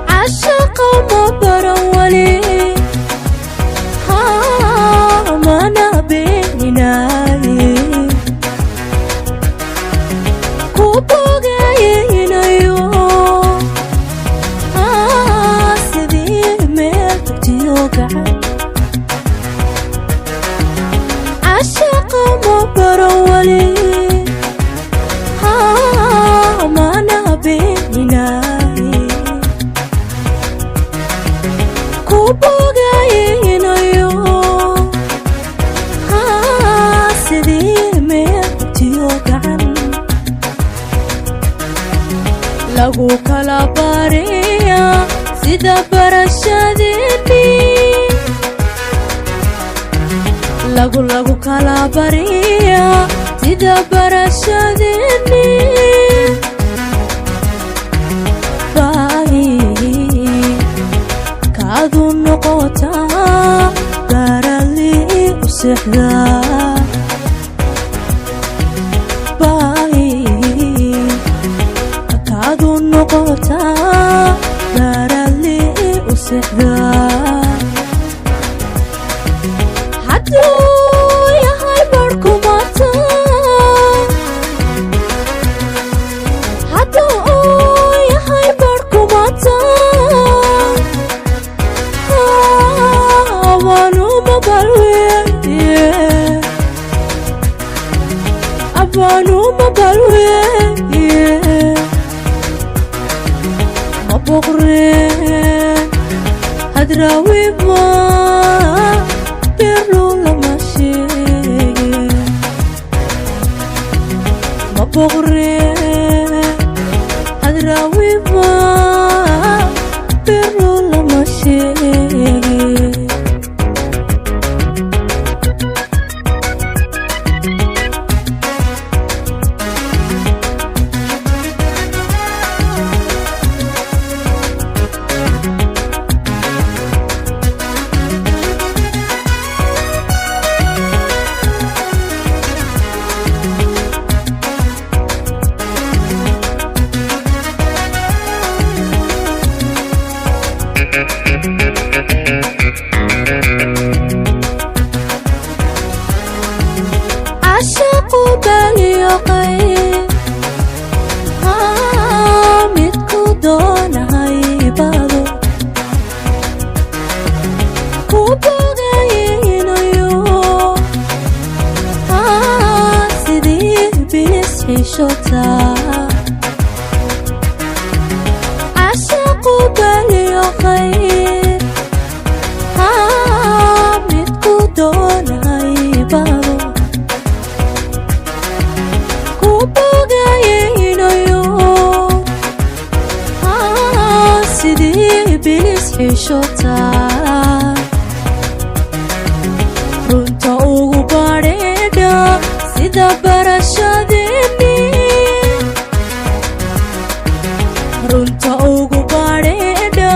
caashaqa ma baran weli mana beeninaye ku bogaynayo sidii meel tagtiyo gacan caashaqa ma baran weli mana beeninaye ku bogaynayo sidii meel tagtiyo gacan lagu kala bariya sida barashadeeni lagu kala bariya sida barashadeeni baahi kaadu noqotaa barali u sexdaa baahi kaadu noqotaa barali u sexdaa hadduu yahay barkumata hadduu yahay barkumata abanuma balweye abanuma balweye ma boqreen hadraawiba birlu lama sheege ma boqreen hadraawiba birlu lama sheege caashaqu balyoqay midku doonahay bado ku bogaynayo sidii bilis xishota caashaqu balyoqay midku doonahay bado ku bogaynayo sidii bilis xishota runta ugu badheedha sida barashadeeni runta ugu badheedha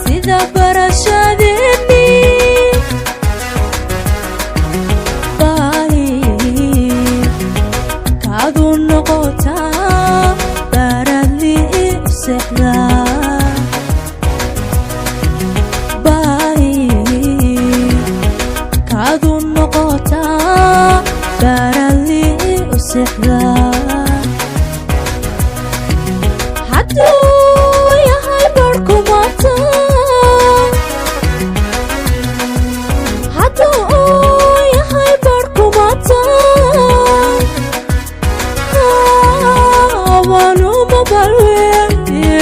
sida barashadeeni baahi kaadu noqotaa barali u sexdaa baahi kaadu noqotaa barali u sexdaa hadduu yahay barkumata hadduu yahay barkumata abanuma balweye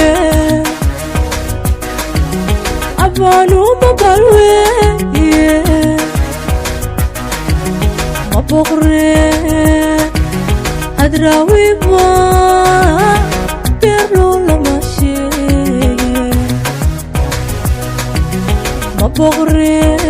abanuma balweye ma boqreen hadraawiba birlu lama sheege ma boqreen